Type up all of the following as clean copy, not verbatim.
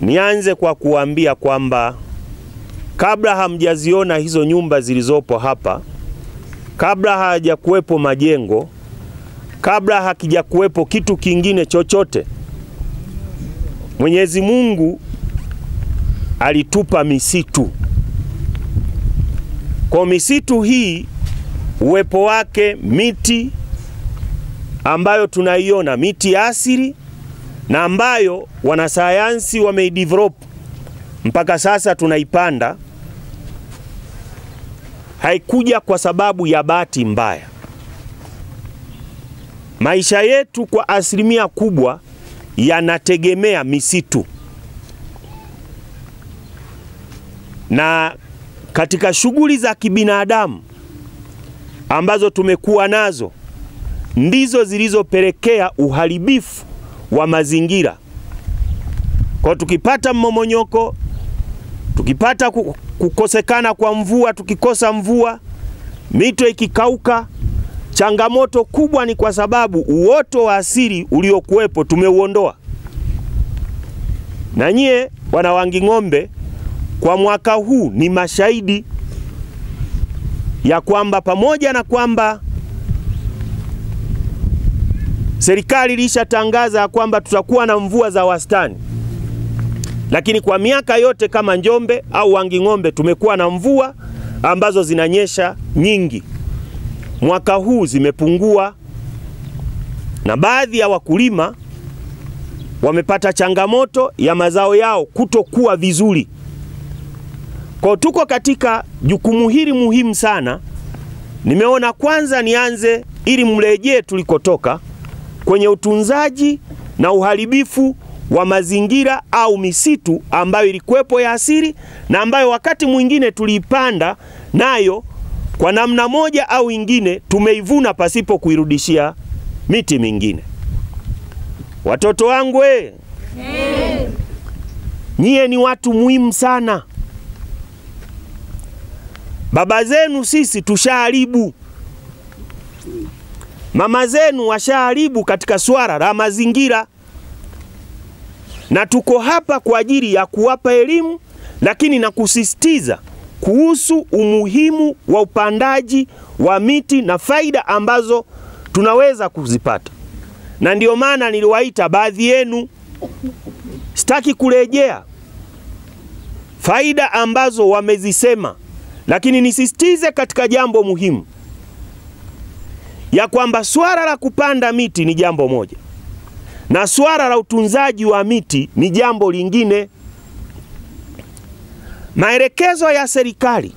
Nianze kwa kuambia kwamba kabla hamjaziona hizo nyumba zilizopo hapa, kabla hajakuwepo majengo, kabla hakijakuwepo kitu kingine chochote, Mwenyezi Mungu alitupa misitu. Kwa misitu hii, uwepo wake miti ambayo tunaiona, miti asili, na ambayo wanasayansi wameidevelop mpaka sasa tunaipanda, haikuja kwa sababu ya bahati mbaya. Maisha yetu kwa asilimia kubwa yanategemea misitu. Na katika shughuli za kibinadamu ambazo tumekuwa nazo, ndizo zilizopelekea uharibifu wa mazingira. Kwa tukipata mmomonyoko, tukipata kukosekana kwa mvua, tukikosa mvua, mito ikikauka, changamoto kubwa ni kwa sababu uoto wa asili uliokuwepo tumeuondoa. Na nyie wana Wanging'ombe kwa mwaka huu ni mashahidi ya kwamba pamoja na kwamba serikali ilishatangaza kwamba tutakuwa na mvua za wastani, lakini kwa miaka yote kama Njombe au Wanging'ombe tumekuwa na mvua ambazo zinanyesha nyingi. Mwaka huu zimepungua, na baadhi ya wakulima wamepata changamoto ya mazao yao kutokuwa vizuri. Kwa tuko katika jukumu hili muhimu sana, nimeona kwanza nianze ili mrejee tulikotoka kwenye utunzaji na uharibifu wa mazingira au misitu ambayo ilikuwepo ya asili, na ambayo wakati mwingine tuliipanda nayo kwa namna moja au ingine tumeivuna pasipo kuirudishia miti mingine. Watoto wangu nyie ni watu muhimu sana. Baba zenu sisi tushaharibu, mama zenu washaharibu katika swala la mazingira, na tuko hapa kwa ajili ya kuwapa elimu, lakini na kusisitiza kuhusu umuhimu wa upandaji wa miti na faida ambazo tunaweza kuzipata. Na ndio maana niliwaita baadhi yenu, sitaki kurejea faida ambazo wamezisema, lakini nisisitize katika jambo muhimu ya kwamba swala la kupanda miti ni jambo moja, na swala la utunzaji wa miti ni jambo lingine. Maelekezo ya serikali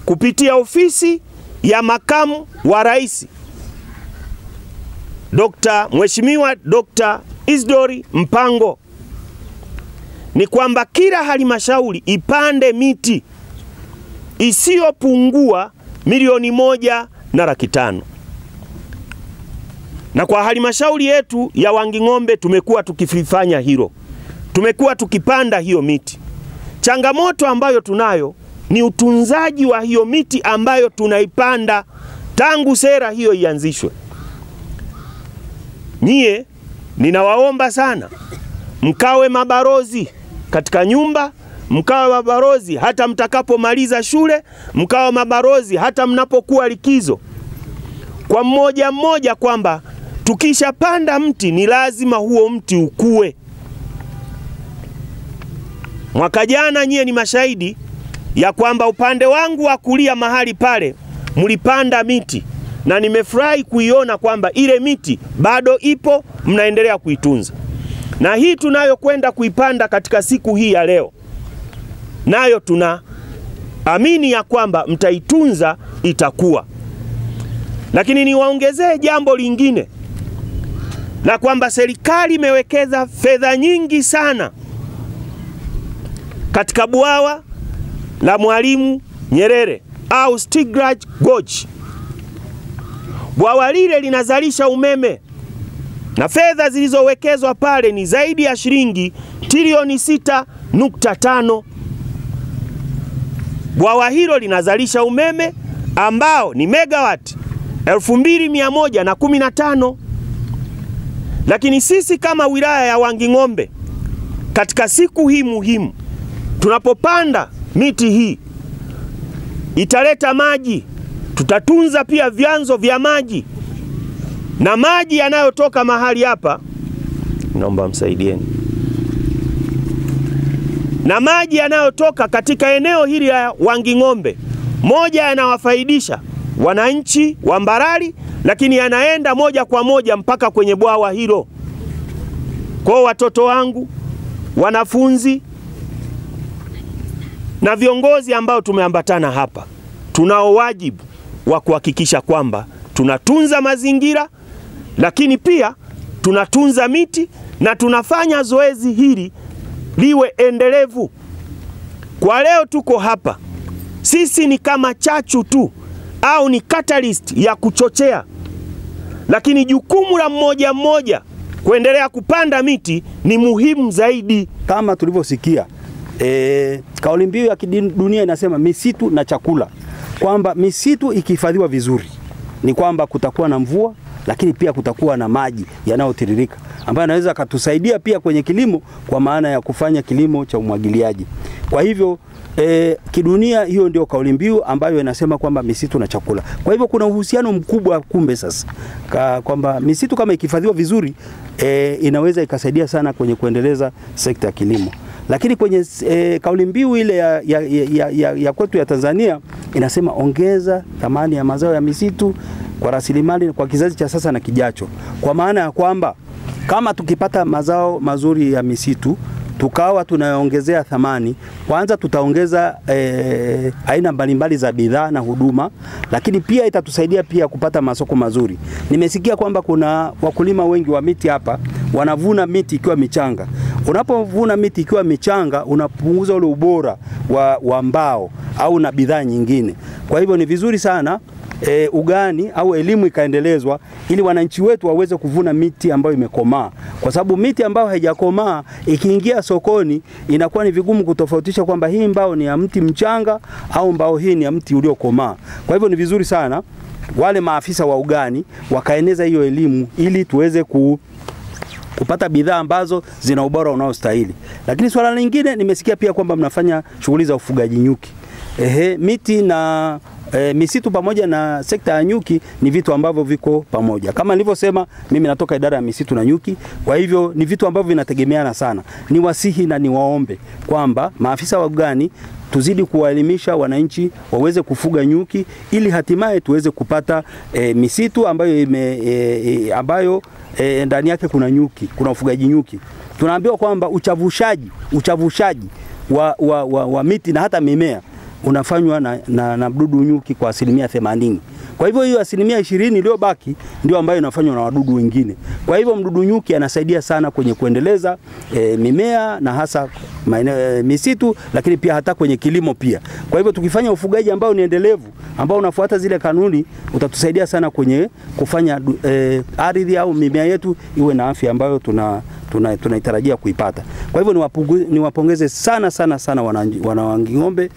kupitia ofisi ya makamu wa rais Mheshimiwa Dr. Isidori Mpango ni kwamba kila halmashauri ipande miti isiyopungua 1,500,000. Na kwa halmashauri yetu ya Wanging'ombe tumekuwa tukifanya hilo. Tumekuwa tukipanda hiyo miti. Changamoto ambayo tunayo ni utunzaji wa hiyo miti ambayo tunaipanda tangu sera hiyo ianzishwe. Nyie ninawaomba sana mkawe mabarozi katika nyumba, mkawe mabarozi hata mtakapomaliza shule, mkawe mabarozi hata mnapokuwa likizo. Kwa mmoja mmoja kwamba tukishapanda mti ni lazima huo mti ukue. Mwaka jana nyie ni mashahidi ya kwamba upande wangu wa kulia mahali pale mlipanda miti, na nimefurahi kuiona kwamba ile miti bado ipo, mnaendelea kuitunza. Na hii tunayokwenda kuipanda katika siku hii ya leo, nayo tunaamini ya kwamba mtaitunza, itakuwa. Lakini niwaongezee jambo lingine, na kwamba serikali imewekeza fedha nyingi sana katika bwawa la Mwalimu Nyerere au Stiegler's Gorge. Bwawa lile linazalisha umeme, na fedha zilizowekezwa pale ni zaidi ya shilingi trilioni 6.5. Bwawa hilo linazalisha umeme ambao ni megawati 2115. Lakini sisi kama wilaya ya Wanging'ombe katika siku hii muhimu, tunapopanda miti hii italeta maji, tutatunza pia vyanzo vya maji, na maji yanayotoka mahali hapa, naomba msaidieni, na maji yanayotoka katika eneo hili la Wanging'ombe, moja yanawafaidisha wananchi wa Mbarali, lakini yanaenda moja kwa moja mpaka kwenye bwawa hilo. Kwa watoto wangu, wanafunzi na viongozi ambao tumeambatana hapa, tunao wajibu wa kuhakikisha kwamba tunatunza mazingira, lakini pia tunatunza miti na tunafanya zoezi hili liwe endelevu. Kwa leo tuko hapa, sisi ni kama chachu tu au ni catalyst ya kuchochea, lakini jukumu la mmoja mmoja kuendelea kupanda miti ni muhimu zaidi. Kama tulivyosikia, kauli mbiu ya kidunia inasema misitu na chakula, kwamba misitu ikihifadhiwa vizuri ni kwamba kutakuwa na mvua, lakini pia kutakuwa na maji yanayotiririka ambayo yanaweza kutusaidia pia kwenye kilimo, kwa maana ya kufanya kilimo cha umwagiliaji. Kwa hivyo kidunia hiyo ndio kauli mbiu ambayo inasema kwamba misitu na chakula. Kwa hivyo kuna uhusiano mkubwa kumbe sasa kwamba misitu kama ikihifadhiwa vizuri inaweza ikasaidia sana kwenye kuendeleza sekta ya kilimo. Lakini kwenye kauli mbiu ile ya kwetu ya Tanzania inasema ongeza thamani ya mazao ya misitu kwa rasilimali kwa kizazi cha sasa na kijacho. Kwa maana ya kwamba kama tukipata mazao mazuri ya misitu tukawa tunaongezea thamani, kwanza tutaongeza aina mbalimbali za bidhaa na huduma, lakini pia itatusaidia pia kupata masoko mazuri. Nimesikia kwamba kuna wakulima wengi wa miti hapa wanavuna miti ikiwa michanga. Unapovuna miti ikiwa michanga unapunguza ule ubora wa mbao au na bidhaa nyingine. Kwa hivyo ni vizuri sana ugani au elimu ikaendelezwa ili wananchi wetu waweze kuvuna miti ambayo imekomaa, kwa sababu miti ambayo haijakomaa ikiingia sokoni inakuwa ni vigumu kutofautisha kwamba hii mbao ni ya mti mchanga au mbao hii ni ya mti uliokomaa. Kwa hivyo ni vizuri sana wale maafisa wa ugani wakaeneza hiyo elimu ili tuweze kupata bidhaa ambazo zina ubora unaostahili. Lakini swala lingine, nimesikia pia kwamba mnafanya shughuli za ufugaji nyuki. Miti na misitu pamoja na sekta ya nyuki ni vitu ambavyo viko pamoja. Kama nilivyosema, mimi natoka idara ya misitu na nyuki, kwa hivyo ni vitu ambavyo vinategemeana sana. Ni wasihi na niwaombe kwamba maafisa wa ugani tuzidi kuwaelimisha wananchi waweze kufuga nyuki ili hatimaye tuweze kupata misitu ambayo ndani yake kuna nyuki, kuna ufugaji nyuki. Tunaambiwa kwamba uchavushaji wa miti na hata mimea unafanywa na mdudu nyuki kwa 80%. Kwa hivyo hiyo 20% iliyobaki ndio ambayo inafanywa na wadudu wengine. Kwa hivyo mdudu nyuki anasaidia sana kwenye kuendeleza mimea na hasa misitu, lakini pia hata kwenye kilimo pia. Kwa hivyo tukifanya ufugaji ambao ni endelevu, ambao unafuata zile kanuni, utatusaidia sana kwenye kufanya ardhi au mimea yetu iwe na afya ambayo tunaitarajia kuipata. Kwa hivyo niwapongeze sana wana Wanging'ombe.